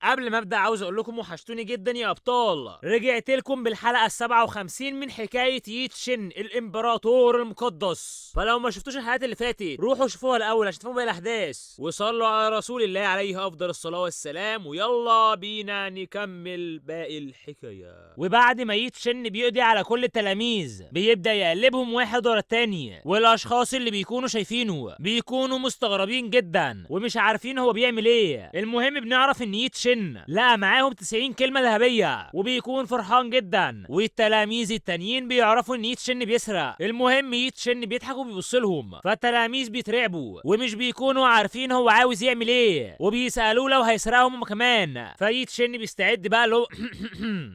قبل ما ابدا عاوز اقول لكم وحشتوني جدا يا ابطال. رجعت لكم بالحلقه ال57 من حكايه ييتشن الامبراطور المقدس. فلو ما شفتوش الحلقات اللي فاتت روحوا شوفوها الاول عشان تفهموا باقي الاحداث، وصلوا على رسول الله عليه افضل الصلاه والسلام، ويلا بينا نكمل باقي الحكايه. وبعد ما ييتشن بيقضي على كل التلاميذ بيبدا يقلبهم واحد ورا التاني، والاشخاص اللي بيكونوا شايفينه بيكونوا مستغربين جدا ومش عارفين هو بيعمل ايه. المهم بنعرف ان ييتشن لقى معاهم 90 كلمه ذهبيه وبيكون فرحان جدا، والتلاميذ التانيين بيعرفوا ان ييتشن بيسرق. المهم ييتشن بيضحك وبيبص لهم، فالتلاميذ بيترعبوا ومش بيكونوا عارفين هو عاوز يعمل ايه، وبيسالوه لو هيسرقهم هم كمان. فييتشن بيستعد بقى له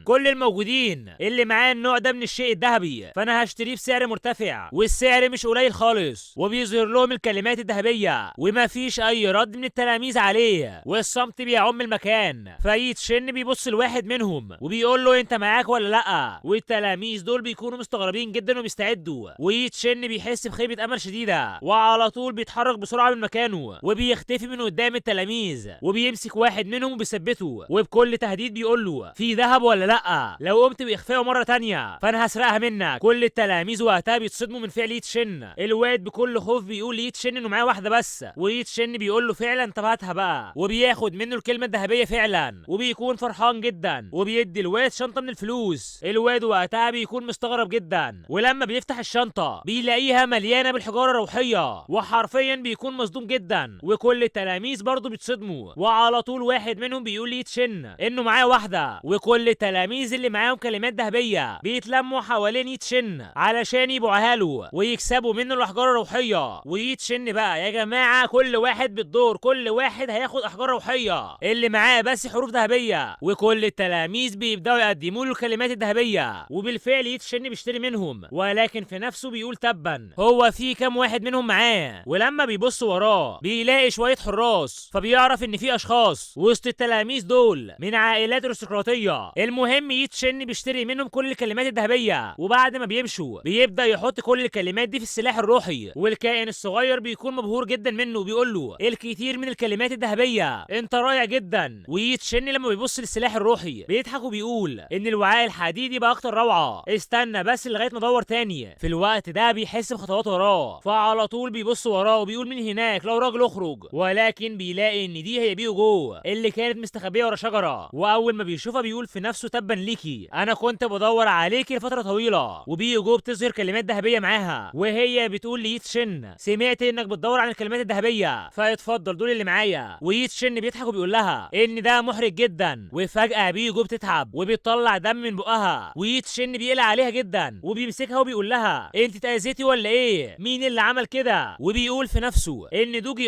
كل الموجودين اللي معاه النوع ده من الشيء الذهبي فانا هشتريه بسعر مرتفع، والسعر مش قليل خالص. وبيظهر لهم الكلمات الذهبيه ومفيش اي رد من التلاميذ عليه، والصمت بيعم المكان. فييتشن بيبص لواحد منهم وبيقول له انت معاك ولا لا، والتلاميذ دول بيكونوا مستغربين جدا وبيستعدوا. وييتشن بيحس بخيبه امل شديده وعلى طول بيتحرك بسرعه من مكانه وبيختفي من قدام التلاميذ، وبيمسك واحد منهم وبيثبته وبكل تهديد بيقول له في ذهب ولا لا، لو قمت باخفائه مره تانية فانا هسرقها منك. كل التلاميذ وقتها بيتصدموا من فعل ييتشن. الواد بكل خوف بيقول لييتشن انه معاه واحده بس، وييتشن بيقول له فعلا طب هاتها بقى، وبياخد منه الكلمه الذهبيه فعلا وبيكون فرحان جدا وبيدي الواد شنطه من الفلوس. الواد وقتها بيكون مستغرب جدا، ولما بيفتح الشنطه بيلاقيها مليانه بالحجاره الروحيه وحرفيا بيكون مصدوم جدا، وكل التلاميذ برضه بيتصدموا. وعلى طول واحد منهم بيقول لييتشن انه معاه واحده، وكل التلاميذ اللي معاهم كلمات ذهبيه بيتلموا حوالين ييتشن علشان يبيعوها له ويكسبوا منه الاحجار الروحيه. وييتشن بقى يا جماعه كل واحد بالدور، كل واحد هياخد احجار روحيه اللي معاه بس حروف ذهبيه، وكل التلاميذ بيبداوا يقدموا له الكلمات الذهبيه. وبالفعل ييتشن بيشتري منهم، ولكن في نفسه بيقول تبا هو في كام واحد منهم معاه. ولما بيبص وراه بيلاقي شويه حراس، فبيعرف ان في اشخاص وسط التلاميذ دول من عائلات ارستقراطيه. المهم ييتشن بيشتري منهم كل الكلمات الذهبيه، وبعد ما بيمشوا بيبدا يحط كل الكلمات دي في السلاح الروحي. والكائن الصغير بيكون مبهور جدا منه وبيقول له الكثير من الكلمات الذهبيه، انت رائع جدا. وييتشن لما بيبص للسلاح الروحي بيضحك وبيقول ان الوعاء الحديدي بقى اكتر روعه، استنى بس لغايه ما ادور تاني. في الوقت ده بيحس بخطوات وراه، فعلى طول بيبص وراه وبيقول من هناك لو راجل اخرج، ولكن بيلاقي ان دي هي بيوجو اللي كانت مستخبيه ورا شجره. واول ما بيشوفها بيقول في نفسه تبا ليكي، انا كنت بدور عليكي لفتره طويله. وبيوجو بتظهر كلمات ذهبيه معاها وهي بتقول لييتشن سمعت انك بتدور عن الكلمات الذهبيه فاتفضل دول اللي معايا. وييتشن بيضحك وبيقول لها ان ده محرج جدا. وفجاه بيوجو بتتعب وبتطلع دم من بقها، وييتشن بيقلق عليها جدا وبيمسكها وبيقول لها انت اتاذيتي ولا ايه، مين اللي عمل كده؟ وبيقول في نفسه ان دوجي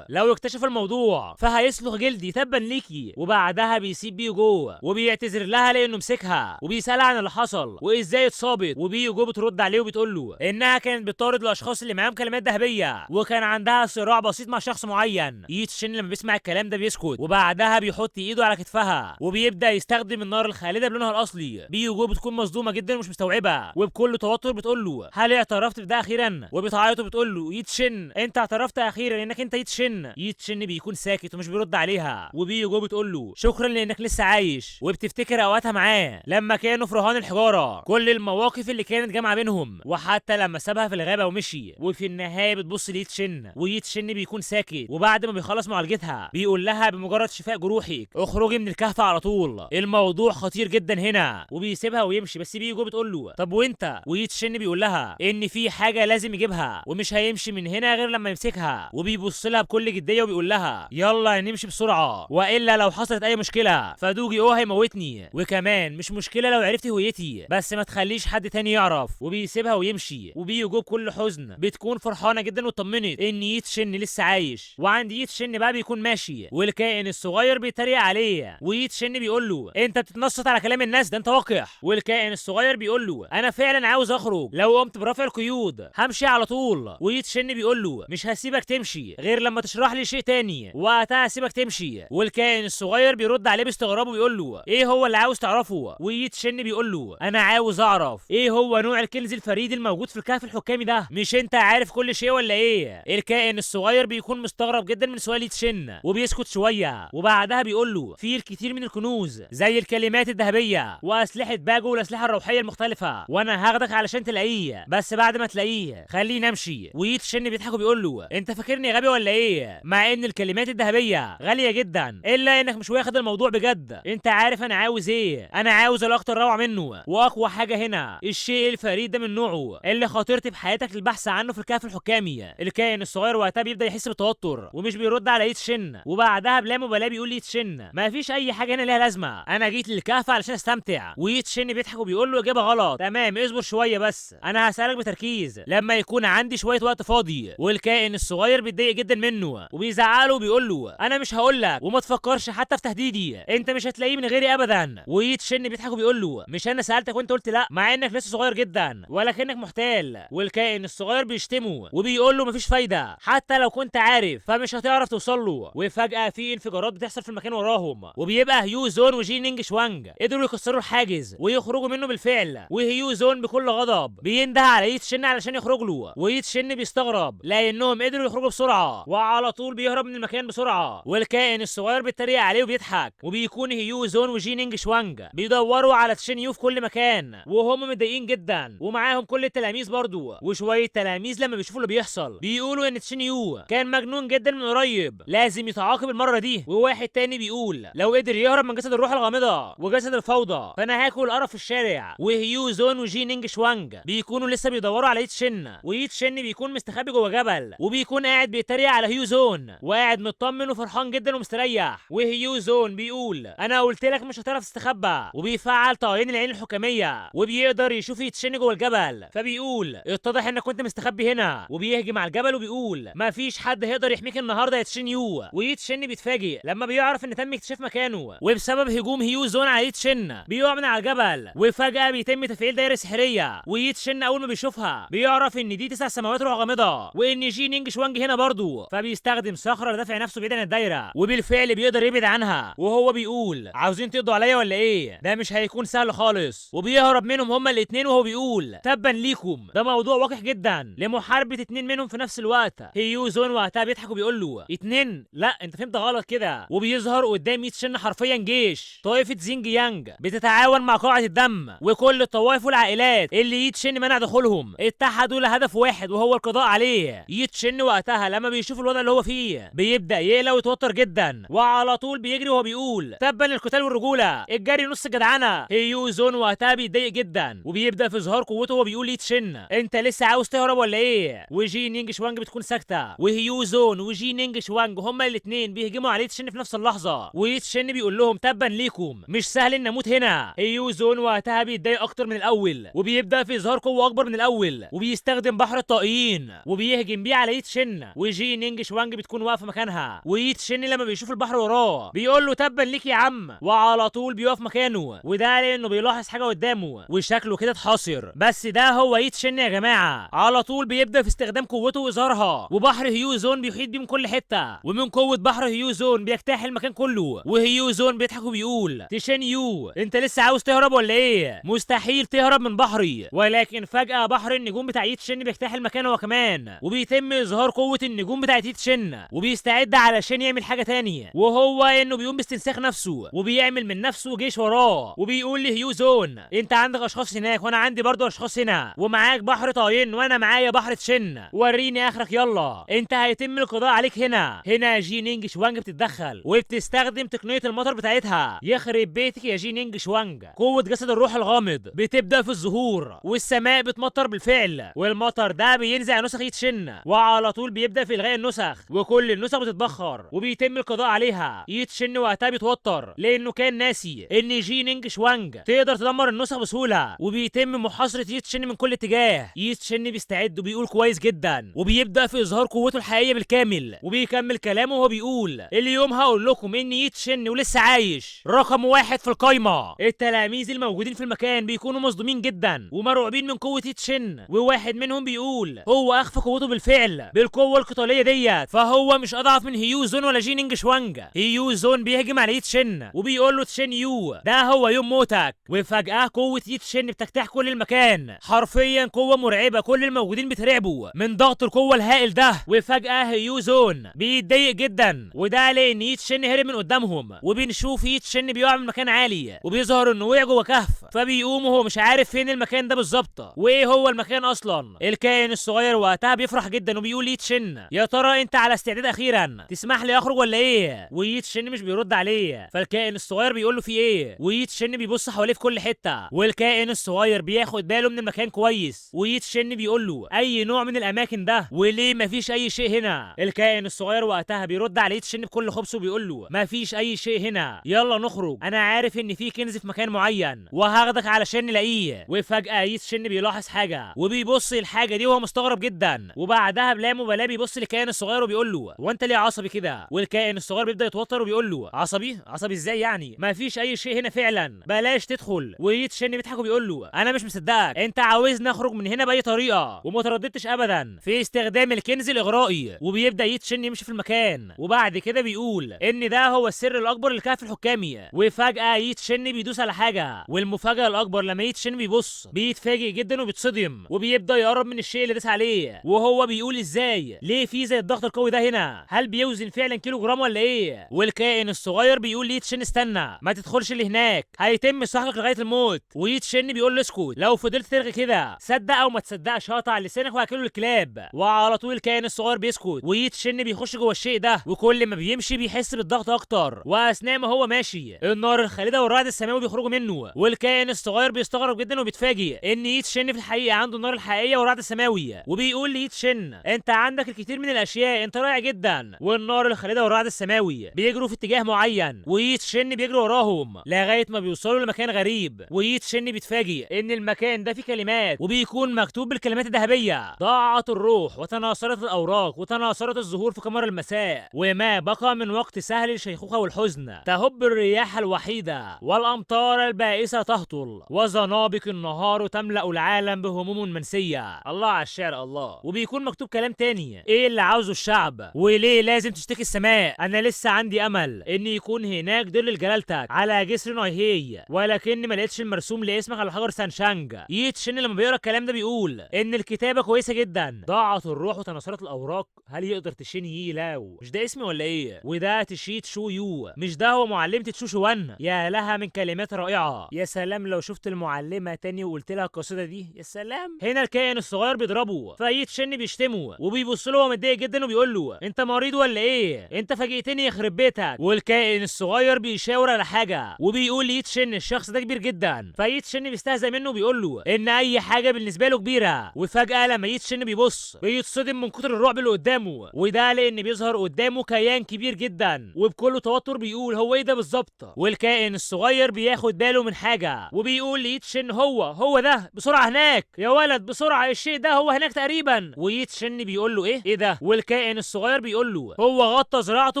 لو اكتشف الموضوع فهيصلخ جلدي تبا ليكي. وبعدها بيسيب بيوجو وبيعتذر لها لانه مسكها وبيسالها عن اللي حصل وازاي اتصابت. وبيوجو بترد عليه وبتقول له انها كانت بتطارد الاشخاص اللي معاهم كلمات ذهبيه وكان عندها صراع بسيط مع شخص معين. ييتشن لما بيسمع الكلام ده بيسكت، وبعدها بيحط ايده على كتفها وبيبدا يستخدم النار الخالده بلونها الاصلي. بيوجو بتكون مصدومه جدا ومش مستوعبه وبكل توتر بتقول له هل اعترفت بده اخيرا؟ وبتعيط وبتقول له ييتشن انت اعترفت اخيرا انك انت ييتشن. ييتشن بيكون ساكت ومش بيرد عليها، وبيوجو بتقول له شكرا لانك لسه عايش، وبتفتكر اوقاتها معاه لما كانوا في رهان الحجاره، كل المواقف اللي كانت جامعه بينهم، وحتى لما سابها في الغابه ومشي. وفي النهايه بتبص لييتشن وييتشن بيكون ساكت، وبعد ما بيخلص معالجتها بيقول لها بمجرد شفاء جروحك اخرجي من الكهف على طول، الموضوع خطير جدا هنا. وبيسيبها ويمشي، بس بيجو بتقول له طب وانت؟ وييتشن بيقول لها ان في حاجه لازم يجيبها ومش هيمشي من هنا غير لما يمسكها. وبيبص لها بكل جديه وبيقول لها يلا نمشي بسرعه، والا لو حصلت اي مشكله فدوجي هيموتني، وكمان مش مشكله لو عرفتي هويتي بس ما تخليش حد تاني يعرف. وبيسيبها ويمشي، وبيجو بكل حزن بتكون فرحانه جدا واطمنت ان ييتشن لسه عايش. وعند ييتشن بقى بيكون ماشي والكائن الصغير بيتريق عليه، وييتشن بيقول له انت بتتنصت على كلام الناس ده انت وقح. والكائن الصغير بيقول له انا فعلا عاوز اخرج، لو قمت برفع القيود همشي على طول. وييتشن بيقول له مش هسيبك تمشي غير لما تشرح لي شيء تاني، وقتها هسيبك تمشي. والكائن الصغير بيرد عليه باستغراب وبيقول له ايه هو اللي عاوز تعرفه؟ وييتشن بيقول له انا عاوز اعرف ايه هو نوع الكنز الفريد الموجود في الكهف الحكامي ده، مش انت عارف كل شيء ولا ايه؟ الكائن الصغير بيكون مستغرب جدا من سؤال ييتشن وبيسكت شويه، وبعدها بيقول بيقول له في الكثير من الكنوز زي الكلمات الذهبيه واسلحه باجو والاسلحه الروحيه المختلفه، وانا هاخدك علشان تلاقيه، بس بعد ما تلاقيه خليني امشي. ويتشن بيضحك وبيقول له انت فاكرني غبي ولا ايه؟ مع ان الكلمات الذهبيه غاليه جدا، الا انك مش واخد الموضوع بجد. انت عارف انا عاوز ايه؟ انا عاوز الاكتر روعه منه واقوى حاجه هنا، الشيء الفريد ده من نوعه اللي خاطرت بحياتك للبحث عنه في الكهف الحكامي. الكائن الصغير وقتها بيبدا يحس بالتوتر ومش بيرد على يتشن، وبعدها بلا مبالاه بيقول ليتشن ما فيش اي حاجه هنا ليها لازمه، انا جيت للكهف علشان استمتع. ويتشن بيضحك وبيقول له اجابه غلط. تمام اصبر شويه بس، انا هسالك بتركيز لما يكون عندي شويه وقت فاضي. والكائن الصغير بيتضايق جدا منه وبيزعله وبيقول له انا مش هقول لك وما تفكرش حتى في تهديدي، انت مش هتلاقيه من غيري ابدا. ويتشن بيضحك وبيقول له مش انا سالتك وانت قلت لا، مع انك لسه صغير جدا ولكنك محتال. والكائن الصغير بيشتمه وبيقول له مفيش فايده، حتى لو كنت عارف فمش هتعرف توصل له. وفجاه في انفجارات بتحصل في المكان وراهم، وبيبقى هيو زون وجي نينج شوانج قدروا يكسروا الحاجز ويخرجوا منه بالفعل. وهيو زون بكل غضب بينده على يتشن علشان يخرج له، ويتشن بيستغرب لانهم قدروا يخرجوا بسرعه، وعلى طول بيهرب من المكان بسرعه. والكائن الصغير بيتريق عليه وبيضحك، وبيكون هيو زون وجي نينج شوانج بيدوروا على تشين يو في كل مكان وهم متضايقين جدا، ومعاهم كل التلاميذ برضو. وشويه تلاميذ لما بيشوفوا اللي بيحصل بيقولوا ان تشين يو كان مجنون جدا من قريب، لازم يتعاقب المره دي. وواحد تاني بيقول لو قدر يهرب من جسد الروح الغامضه وجسد الفوضى فانا هاكل قرف في الشارع. وهيو زون وجي نينج شوانج بيكونوا لسه بيدوروا على يتشن، ويتشن بيكون مستخبي جوه جبل وبيكون قاعد بيتريق على هيو زون وقاعد مطمن وفرحان جدا ومستريح. وهيو زون بيقول انا قلت لك مش هتعرف تستخبى، وبيفعل طاقين العين الحكميه وبيقدر يشوف يتشن جوه الجبل، فبيقول اتضح انك كنت مستخبي هنا، وبيهجم على الجبل وبيقول مفيش حد هيقدر يحميك النهارده يا تشين يو. ويتشن بيتفاجئ لما بيعرف ان تم اكتشاف مكانه، وبسبب هجوم هيو زون على يتشن بيقع من على الجبل، وفجاه بيتم تفعيل دايره سحريه. ويتشن اول ما بيشوفها بيعرف ان دي 9 سماوات روح غامضه وان جي نينج شوانج هنا برضه، فبيستخدم صخره لدفع نفسه بعيد عن الدايره، وبالفعل بيقدر يبعد عنها. وهو بيقول عاوزين تقضوا عليا ولا ايه؟ ده مش هيكون سهل خالص. وبيهرب منهم هما الاثنين وهو بيقول تبا ليكم، ده موضوع وقح جدا لمحاربه اتنين منهم في نفس الوقت. هيو زون وقتها بيضحك وبيقول له اتنين؟ لا انت فهمت غلط كده. وبيظهر قدام يتشن حرفيا جيش طائفه زينج يانج بتتعاون مع قاعه الدم، وكل الطوائف والعائلات اللي يتشن منع دخولهم اتحدوا لهدف واحد وهو القضاء عليه. يتشن وقتها لما بيشوف الوضع اللي هو فيه بيبدا يقلق ويتوتر جدا، وعلى طول بيجري وهو بيقول تبا للقتال والرجوله، الجري نص الجدعنه. هيو زون وقتها بيتضايق جدا وبيبدا في اظهار قوته وهو بيقول يتشن انت لسه عاوز تهرب ولا ايه؟ وجي نينج شوانج بتكون ساكته، وهيو زون وجي نينج شوانج هما الاثنين بيهجموا على يتشن في نفس اللحظه، ويتشن بيقول لهم تبا ليكم مش سهل ان اموت هنا. هيو زون وقتها بيتضايق اكتر من الاول وبيبدا في اظهار قوه اكبر من الاول، وبيستخدم بحر الطائيين وبيهجم بيه على يتشن. وجي نينج شوانج بتكون واقفه مكانها، ويتشن لما بيشوف البحر وراه بيقول له تبا ليك يا عم، وعلى طول بيقف مكانه، وده لانه بيلاحظ حاجه قدامه وشكله كده اتحاصر. بس ده هو يتشن يا جماعه. على طول بيبدا في استخدام قوته واظهارها، وبحر هيو زون بيحيط بيه من كل حته، ومن قوه بحر هيو زون بيجتاح المكان كله. وهيو زون بيضحك وبيقول تشين يو انت لسه عاوز تهرب ولا ايه؟ مستحيل تهرب من بحري. ولكن فجاه بحر النجوم بتاع يتشن بيجتاح المكان هو كمان، وبيتم اظهار قوه النجوم بتاعت يتشن، وبيستعد علشان يعمل حاجه تانية وهو انه بيقوم باستنساخ نفسه وبيعمل من نفسه جيش وراه. وبيقول لهيو زون انت عندك اشخاص هناك وانا عندي برضه اشخاص هنا، ومعاك بحر طاين وانا معايا بحر تشن، وريني اخرك يلا، انت هيتم القضاء عليك هنا. هنا جي نينج شوانج بتتدخل وبتستخدم تقنيه المطر بتاعتها. يخرب بيتك يا جي نينج شوانج، قوه جسد الروح الغامض بتبدا في الظهور والسماء بتمطر بالفعل، والمطر ده بينزع نسخ يتشن، وعلى طول بيبدا في الغاء النسخ وكل النسخ بتتبخر وبيتم القضاء عليها. يتشن وقتها بيتوتر لانه كان ناسي ان جي نينج شوانج تقدر تدمر النسخ بسهوله، وبيتم محاصره يتشن من كل اتجاه. يتشن بيستعد وبيقول كويس جدا وبيبدا في اظهار قوته الحقيقيه بالكامل، وبيكمل كلامه وهو بيقول اليوم هقول لكم ان يتشن ولسه عايش رقم 1 في القايمه. التلاميذ الموجودين في المكان بيكونوا مصدومين جدا ومرعوبين من قوه يتشن، وواحد منهم بيقول هو اخفى قوته بالفعل بالقوه القتاليه ديت، فهو مش اضعف من هيو زون ولا جي نينج شوانج. هيو زون بيهجم على يتشن وبيقول له تشين يو ده هو يوم موتك. وفجاه قوه يتشن بتجتاح كل المكان، حرفيا قوه مرعبه كل الموجودين بترعبوا من ضغط القوه الهائل ده. وفجاه هيو زون بيتضايق جدا، وده لان يتشن هرب من قدامهم، وبنشوف يتشن بيقع من مكان عالي وبيظهر انه وقع جوه كهف، فبيقوم وهو مش عارف فين المكان ده بالظبط وايه هو المكان اصلا. الكائن الصغير وقتها بيفرح جدا وبيقول يتشن يا ترى انت على استعداد اخيرا، تسمح لي اخرج ولا ايه؟ ويتشن مش بيرد عليه، فالكائن الصغير بيقول له في ايه، ويتشن بيبص حواليه في كل حته، والكائن الصغير بياخد باله من المكان كويس، ويتشن بيقول له اي نوع من الاماكن ده وليه مفيش اي شيء هنا. الكائن الصغير وقتها بيرد على يتشن بكل خبث وبيقول له مفيش اي شيء هنا، يلا نخرج، انا عارف ان في كنز في مكان معين وهاخدك علشان نلاقيه. وفجاه يتشن بيلاحظ حاجه وبيبص للحاجه دي وهو مستغرب جدا، وبعدها بلا مبالاه بيبص للكائن الصغير وبيقول له وانت ليه عصبي كده؟ والكائن الصغير بيبدا يتوتر وبيقول له عصبي ازاي يعني؟ مفيش اي شيء هنا فعلا، بلاش تدخل. ويتشن بيضحك وبيقول له انا مش مصدقك، انت عاوزني اخرج من هنا باي طريقه، وما ترددتش ابدا في استخدام الكنز الاغرائي. وبيبدا يتشن يمشي في المكان، وبعد كده بيقول ان ده هو السر الاكبر للكهف الحكامي. وفجاه يتشن بيدوس على حاجه، والمفاجاه الاكبر لما يتشن بيبص بيتفاجئ جدا وبيتصدم، وبيبدا يقرب من الشيء اللي داس عليه، وهو بيقول ازاي ليه في زي الضغط القوي ده هنا؟ هل بيوزن فعلا كيلو جرام ولا ايه؟ والكائن الصغير بيقول ليتشن استنى، ما تدخلش اللي هناك، هيتم سحقك لغايه الموت. ويتشن بيقول له اسكت، لو فضلت ترغي كده صدق او ما تصدقش هقطع لسانك وهاكله الكلاب. وعلى طول الكائن الصغير بيسكت، ويتشن بيخش جوه الشيء ده، وكل ما بيمشي بيحس بالضغط اكتر، واثناء ما هو ماشي النار الخالده والرعد السماوي بيخرجوا منه. والكائن الصغير بيستغرب جدا وبيتفاجئ ان يتشن في الحقيقه عنده النار الحقيقيه والرعد السماوي، وبيقول ليتشن انت عندك الكثير من الاشياء، انت رائع جدا. والنار الخالده والرعد السماوي بيجروا في اتجاه معين، ويتشن بيجري وراهم لغايه ما بيوصلوا لمكان غريب، ويتشن بيتفاجئ ان المكان ده فيه كلمات، وبيكون مكتوب بالكلمات الذهبيه ضاعت الروح وتناثرت الاوراق وتناثرت الزهور في قمر المساء، وما بقى من وقت سهل للشيخوخه والحزن، تهب الرياح الوحيده والامطار البائسه تهطل، وزنابق النهار تملا العالم بهموم منسيه. الله على الشعر الله. وبيكون مكتوب كلام تاني، ايه اللي عاوزه الشعب وليه لازم تشتكي السماء؟ انا لسه عندي امل ان يكون هناك ظل لجلالتك على جسر نايهي، ولكني ما لقيتش المرسوم لاسمك على حجر سانشانج. يتشن لما بيقرا الكلام ده بيقول ان الكتابه كويسه جدا، ضاعت الروح وتناثرت الاوراق، هل يقدر تشين يي لاو؟ مش ده اسمي ولا ايه؟ وده تشيت شو يو، مش ده هو معلمة تشوشو وان؟ يا لها من كلمات رائعه، يا سلام لو شفت المعلمه تاني وقلت لها القصيده دي، يا سلام. هنا الكائن الصغير بيضربه، فيتشن بيشتمه وبيبص له وهو متضايق جدا وبيقول له انت مريض ولا ايه؟ انت فاجئتني يخرب بيتك. والكائن الصغير بيشاور على حاجه وبيقول ليتشن الشخص ده كبير جدا، فيتشن بيستهزأ منه وبيقول له ان اي حاجه بالنسبه له كبيره. وفجاه لما يتشن بيبص بيتصدم من كتر الرعب اللي قدامه، وده لان بيظهر قدامه كيان كبير جدا، وبكل توتر بيقول هو ايه ده بالظبط. والكائن الصغير بياخد باله من حاجه وبيقول ليتشن هو ده بسرعه هناك يا ولد، بسرعه الشيء ده هو هناك تقريبا. ويتشن بيقول له ايه ده؟ والكائن الصغير بيقول له هو غطى زراعته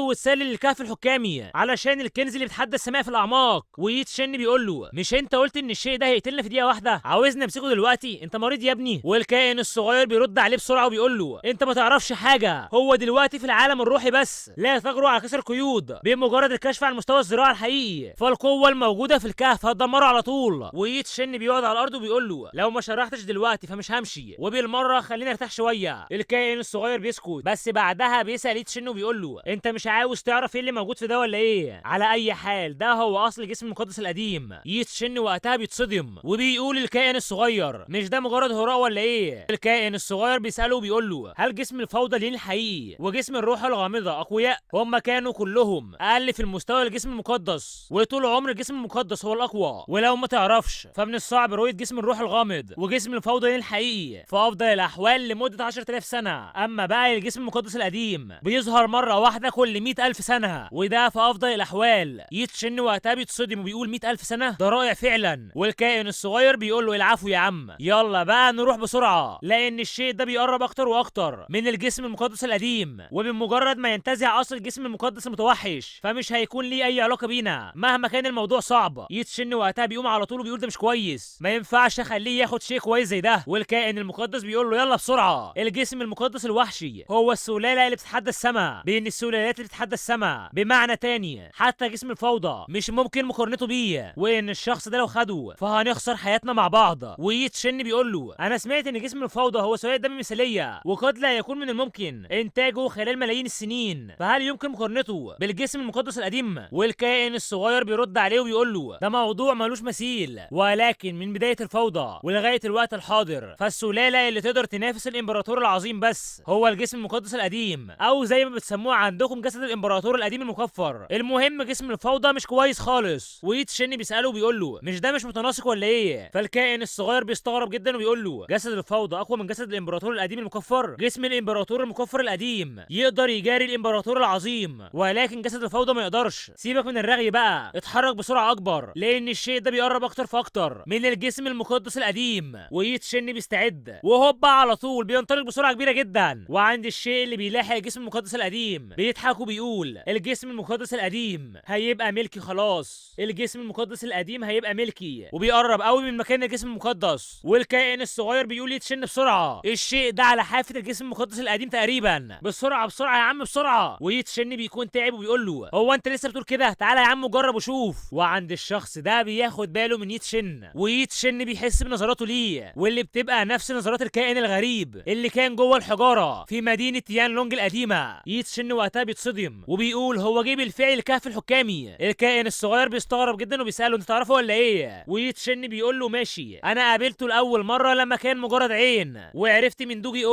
واتسلل للكهف الحكامي علشان الكنز اللي بيتحدى السماء في الاعماق. ويتشن بيقول له مش انت قلت ان الشيء ده هيقتلنا في دقيقه واحده؟ عاوزني امسكه دلوقتي؟ انت مريض يا ابني. والكائن الصغير بيرد عليه بسرعه وبيقول له انت ما تعرفش حاجه، هو دلوقتي في العالم الروحي بس، لا تجرؤ على كسر القيود، بمجرد الكشف عن مستوى الزراعه الحقيقي فالقوه الموجوده في الكهف هتدمره على طول. ويتشن بيقعد على الارض وبيقول له لو ما شرحتش دلوقتي فمش همشي، وبالمره خليني ارتاح شويه. الكائن الصغير بيسكت، بس بعدها بيسال يتشن وبيقول له انت مش عاوز تعرف ايه اللي موجود في ده ولا ايه؟ على اي حال ده هو اصل الجسم المقدس القديم. يتشن وقتها بيتصدم وبيقول الكائن الصغير مش ده مجرد هراء ولا ايه؟ الكائن الصغير بيساله وبيقول له هل جسم الفوضى لين الحقيقي وجسم الروح الغامضه اقوياء؟ هم كانوا كلهم اقل في المستوى الجسم المقدس، وطول عمر الجسم المقدس هو الاقوى. ولو ما تعرفش فمن الصعب رؤيه جسم الروح الغامض وجسم الفوضى لين الحقيقي في افضل الاحوال لمده 10,000 سنه، اما بقى الجسم المقدس القديم بيظهر مره واحده كل 100,000 سنه، وده في افضل الاحوال. يتشن وقتها بيتصدم وبيقول 100,000 سنه؟ ده رائع فعلا. والكائن الصغير بيقول له العفو يا عم، يلا بقى نروح بسرعه لان الشيء ده بيقرب اكتر واكتر من الجسم المقدس القديم، وبمجرد ما ينتزع اصل الجسم المقدس المتوحش فمش هيكون ليه اي علاقه بينا مهما كان الموضوع صعب. يتشن وقتها بيقوم على طول وبيقول ده مش كويس، ما ينفعش اخليه ياخد شيء كويس زي ده. والكائن المقدس بيقول له يلا بسرعه، الجسم المقدس الوحشي هو السلاله اللي بتتحدى السماء بين السلالات اللي بتتحدى السماء، بمعنى تاني حتى جسم الفوضى مش ممكن مقارنته بيه، وان الشخص ده لو خده فهنخسر حياتنا مع بعض. ويتشن بيقول له انا سمعت ان جسم الفوضى هو سوائل دم مثاليه وقد لا يكون من الممكن انتاجه خلال ملايين السنين، فهل يمكن مقارنته بالجسم الجسم المقدس القديم. والكائن الصغير بيرد عليه وبيقول له ده موضوع ملوش مثيل، ولكن من بدايه الفوضى ولغايه الوقت الحاضر فالسلاله اللي تقدر تنافس الامبراطور العظيم بس هو الجسم المقدس القديم، او زي ما بتسموه عندكم جسد الامبراطور القديم المكفر. المهم جسم الفوضى مش كويس خالص. ويتشن بيساله وبيقول له مش ده مش متناسق ولا ايه؟ فالكائن الصغير بيستغرب جدا وبيقول له جسد الفوضى اقوى من جسد الامبراطور القديم المكفر؟ جسم الامبراطور المكفر القديم يقدر يجاري الامبراطور العظيم، ولكن جسد الفوضى ما يقدرش. سيبك من الرغي بقى، اتحرك بسرعه اكبر لان الشيء ده بيقرب اكتر فاكتر من الجسم المقدس القديم. ويتشن بيستعد وهوبا على طول بينطلق بسرعه كبيره جدا، وعند الشيء اللي بيلاحق الجسم المقدس القديم بيضحك وبيقول الجسم المقدس القديم هيبقى ملكي خلاص، الجسم المقدس القديم هيبقى ملكي. وبيقرب قوي من مكان الجسم المقدس، والكائن الصغير بيقول يتشن بسرعه الشيء ده على حافه الجسم المقدس القديم تقريبا. بسرعه بسرعه يا عم بسرعه. ويتشن بيكون تعب وبيقول له هو انت لسه بتقول كده؟ تعالى يا عم جرب وشوف. وعند الشخص ده بياخد باله من يتشن، ويتشن بيحس بنظراته ليه واللي بتبقى نفس نظرات الكائن الغريب اللي كان جوه الحجاره في مدينه تيان لونج القديمه. يتشن وقتها بيتصدم وبيقول هو جه بالفعل الكهف الحكامي. الكائن الصغير بيستغرب جدا وبيساله انت تعرفه ولا ايه؟ ويتشن بيقول له ماشي، انا قابلته لاول مره لما كان مجرد عين، وعرفت من دوجي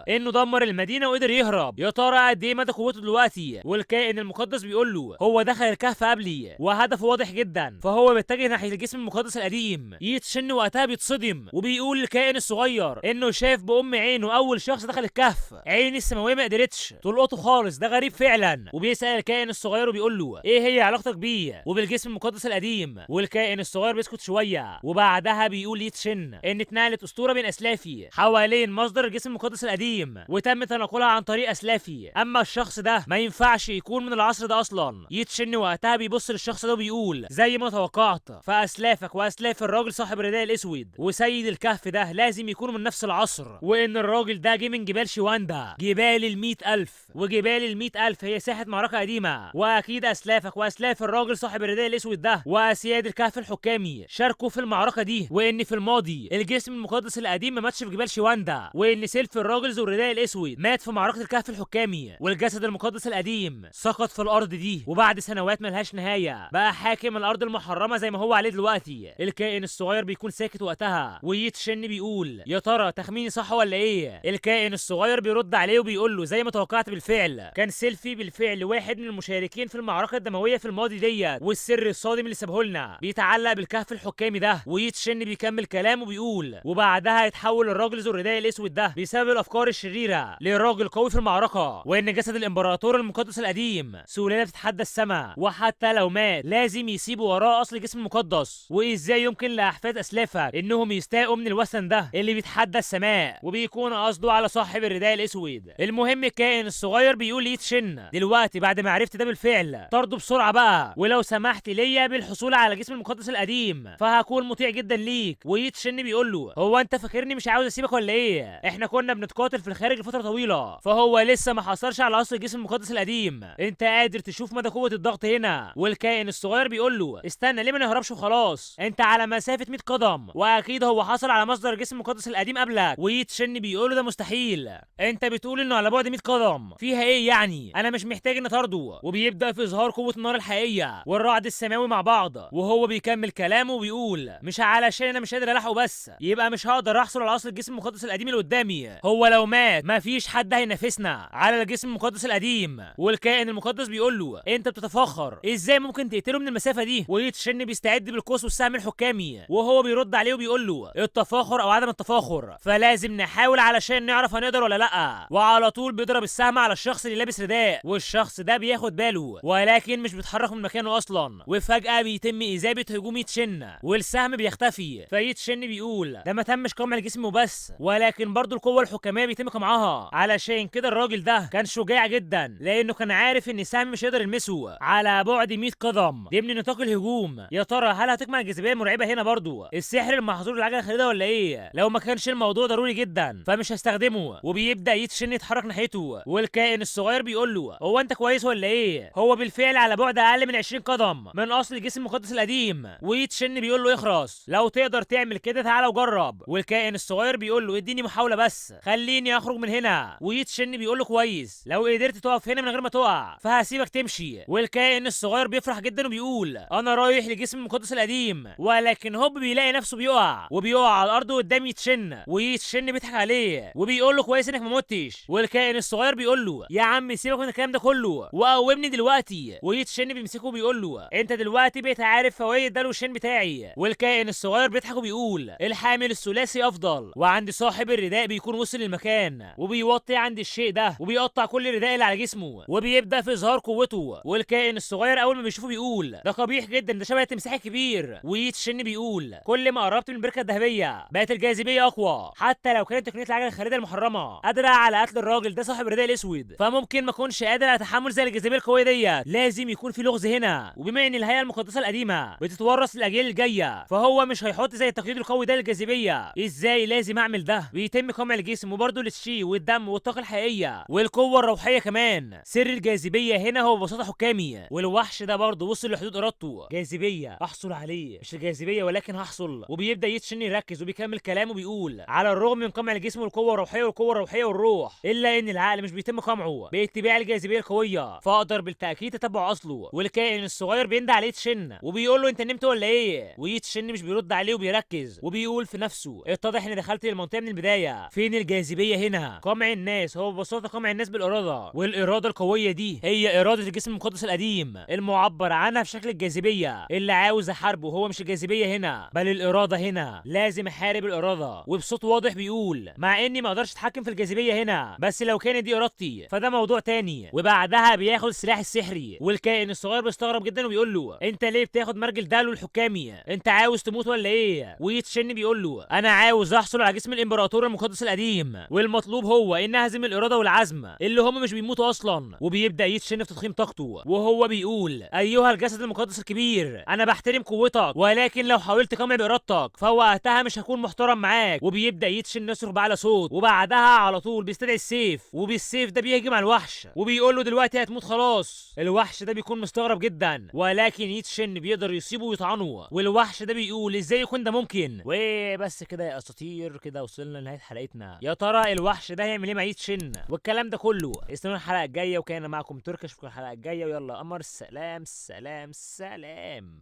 انه دمر المدينه وقدر يهرب. يا ترى قد ايه مدى قوته دلوقتي؟ والكائن المقدس بيقول له هو دخل الكهف قبلي وهدفه واضح جدا، فهو بيتجه ناحيه الجسم المقدس القديم. يتشن وقتها بيتصدم وبيقول للكائن الصغير انه شاف بام عينه اول شخص دخل الكهف، عين السماويه ما قدرتش تلقطه خالص، ده غريب فعلا. وبيسال الكائن الصغير وبيقول له ايه هي علاقتك بيه وبالجسم المقدس القديم؟ والكائن الصغير بيسكت شويه وبعدها بيقول يتشن ان اتنقلت اسطوره بين اسلافي حوالين مصدر الجسم المقدس القديم وتم تناقلها عن طريق اسلافي، اما الشخص ده ما ينفعش يكون من العصر ده اصلا. يتشن وقتها بيبص للشخص ده وبيقول زي ما توقعت، فاسلافك واسلاف الراجل صاحب الرداء الاسود وسيد الكهف ده لازم يكونوا من نفس العصر، وان الراجل ده جه من جبال شيواندا، جبال ال100,000، وجبال ال100,000 هي ساحه معركه قديمه، واكيد اسلافك واسلاف الراجل صاحب الرداء الاسود ده واسياد الكهف الحكامي شاركوا في المعركه دي، وان في الماضي الجسم المقدس القديم ما ماتش في جبال شيواندا، وان سيلف الراجل ذو الرداء الاسود مات في معركه الكهف الحكامي، والجسد المقدس القديم سقط في الارض دي وبعد سنوات ملهاش نهايه بقى حاكم الارض المحرمه زي ما هو عليه دلوقتي. الكائن الصغير بيكون ساكت وقتها، ويتشن بيقول يا ترى تخميني صح ولا ايه؟ الكائن الصغير بيرد عليه وبيقول له زي ما توقعت بالفعل، كان سيلفي بالفعل واحد من المشاركين في المعركه الدمويه في الماضي ديت، والسر الصادم اللي سابه لنا بيتعلق بالكهف الحكامي ده. ويتشن بيكمل كلامه وبيقول وبعدها يتحول الراجل ذو الرداء الاسود ده بسبب الافكار الشريره لراجل قوي في المعركه، وان جسد الامبراطور المقدس القديم سلاله بتتحدى السماء، وحتى لو مات لازم يسيبوا وراه اصل الجسم المقدس. وازاي يمكن لاحفاد اسلافك انهم يستاءوا من الوثن ده اللي بيتحدى السماء؟ وبيكون قصده على صاحب الرداء الاسود. المهم الكائن الصغير بيقول ليتشن دلوقتي بعد ما عرفت ده بالفعل طرده بسرعه بقى، ولو سمحت ليا بالحصول على الجسم المقدس القديم فهكون مطيع جدا ليك. ويتشن بيقول له هو انت فاكرني مش عاوز اسيبك ولا ايه؟ احنا كنا بنتقاتل في الخارج لفتره طويله، فهو لسه ما حصلش على اصل الجسم المقدس القديم، انت قادر تشوف مدى قوه الضغط هنا. والكائن الصغير بيقول له استنى ليه ما نهربش وخلاص، انت على مسافه 100 قدم واكيد هو حصل على مصدر الجسم المقدس القديم قبلك. ويتشن بيقول له ده مستحيل، انت بتقول انه على بعد 100 قدم، فيها ايه يعني؟ انا مش محتاج ان اطارده. وبيبدا في اظهار قوه النار الحقيقيه والرعد السماوي مع بعض، وهو بيكمل كلامه وبيقول مش علشان انا مش قادر الحقه بس يبقى مش هقدر احصل على اصل الجسم المقدس القديم اللي قدامي، هو لو مات مفيش حد هينافسنا على الجسم المقدس القديم. والكائن المقدس بيقول له انت بتتفخر، ازاي ممكن تقتله من المسافه دي؟ ويتشن بيستعد بالقوس والسهم الحكامي، وهو بيرد عليه وبيقول له التفاخر او عدم التفاخر فلازم نحاول علشان نعرف هنقدر ولا لا. وعلى طول بيضرب السهم على الشخص اللي لابس رداء، والشخص ده بياخد باله ولكن مش بيتحرك من مكانه اصلا، وفجاه بيتم اذابه هجوم يتشن والسهم بيختفي. فيتشن بيقول ده ما تمش قمع الجسم وبس، ولكن برضه القوه الحكاميه بيتم قمعها، علشان كده الراجل ده كان شجاع جدا لانه كان عارف ان السهم مش هيقدر يلمسه على بعد 100 قدم ضمن نطاق الهجوم. يا ترى هل هتقمع الجاذبيه المرعبه هنا برضه؟ السحر المحظور للعجله الخالده ولا ايه؟ لو ما كانش الموضوع ضروري جدا فمش هستخدمه. وبيبدا يتشن يتحرك ناحيته، والكائن الصغير بيقول له هو انت كويس ولا ايه؟ هو بالفعل على بعد اقل من 20 قدم من اصل الجسم المقدس القديم. ويتشن بيقول له اخرس، لو تقدر تعمل كده تعالى وجرب. والكائن الصغير بيقول له اديني محاوله بس، خليني اخرج من هنا. ويتشن بيقول له كويس، لو قدرت تقف هنا من غير ما تقع هسيبك تمشي. والكائن الصغير بيفرح جدا وبيقول انا رايح لجسم المقدس القديم، ولكن هوب بيلاقي نفسه بيقع على الارض قدام يتشن، ويتشن بيضحك عليه وبيقول له كويس انك ما متش. والكائن الصغير بيقول له يا عم سيبك من الكلام ده كله وقومني دلوقتي. ويتشن بيمسكه وبيقول له انت دلوقتي بقيت عارف فوائد الداروشين بتاعي. والكائن الصغير بيضحك وبيقول الحامل الثلاثي افضل، وعند صاحب الرداء بيكون وصل للمكان وبيوطي عند الشيء ده وبيقطع كل الرداء اللي على جسمه وبيبدا في اظهار قوته. والكائن الصغير اول ما بيشوفه بيقول ده قبيح جدا، ده شبه التمساح الكبير. ويتشن بيقول كل ما قربت من البركه الذهبيه بقت الجاذبيه اقوى، حتى لو كانت تقنيه العجله الخالده المحرمه قادره على قتل الراجل ده صاحب الرداء الاسود، فممكن ما اكونش قادر على تحمل زي الجاذبيه القويه ديت. لازم يكون في لغز هنا، وبما ان الهيئه المقدسه القديمه بتتورث للاجيال الجايه فهو مش هيحط زي التقييد القوي ده للجاذبيه. ازاي لازم اعمل ده؟ بيتم قمع الجسم وبرده الشي والدم والطاقه الحقيقيه والقوه الروحيه كمان. سر الجاذبيه هنا هو ببساطه حكامي، والوحش ده برضه وصل لحدود ارادته. جاذبيه احصل عليه، مش الجاذبيه ولكن هحصل. وبيبدا يتشن يركز وبيكمل كلامه بيقول على الرغم من قمع الجسم والقوه الروحيه والروح، الا ان العقل مش بيتم قمعه باتباع الجاذبيه القويه، فاقدر بالتاكيد تتبع اصله. والكائن الصغير بيندى عليه يتشن وبيقول له انت نمت ولا ايه؟ ويتشن مش بيرد عليه وبيركز وبيقول في نفسه اتضح اني دخلت المنطقه من البدايه. فين الجاذبيه هنا؟ قمع الناس هو ببساطه قمع الناس بالاراده، والاراده القويه دي هي اراده الجسم المقدس القديم المعبر عنها في شكل الجاذبيه. اللي عاوز احاربه هو مش الجاذبيه هنا بل الاراده هنا. لازم احارب الاراده. وبصوت واضح بيقول مع اني ما اقدرش اتحكم في الجاذبيه هنا، بس لو كانت دي ارادتي فده موضوع تاني. وبعدها بياخد السلاح السحري. والكائن الصغير بيستغرب جدا وبيقول له انت ليه بتاخد مرجل دالو الحكامي؟ انت عاوز تموت ولا ايه؟ ويتشن بيقول له انا عاوز احصل على جسم الامبراطور المقدس القديم، والمطلوب هو ان اهزم الاراده والعزم اللي هم مش بيموتوا اصلا. وبيبدا يتشن في تضخيم طاقته وهو بيقول ايها الجسد المقدس الكبير انا بحترم قوتك، ولكن لو حاولت قمع بارادتك فوقتها مش هكون محترم معاك. وبيبدا يتشن يصرخ باعلى صوت، وبعدها على طول بيستدعي السيف، وبالسيف ده بيهجم على الوحش وبيقول له دلوقتي هتموت خلاص. الوحش ده بيكون مستغرب جدا، ولكن يتشن بيقدر يصيبه ويطعنه. والوحش ده بيقول ازاي يكون ده ممكن؟ وبس كده يا اساطير، كده وصلنا لنهايه حلقتنا. يا ترى الوحش ده هيعمل ايه مع يتشن والكلام ده كله؟ استنوا الحلقه الجايه، وكان معاكم تركش في الحلقه الجايه. ويلا قمر، سلام سلام سلام.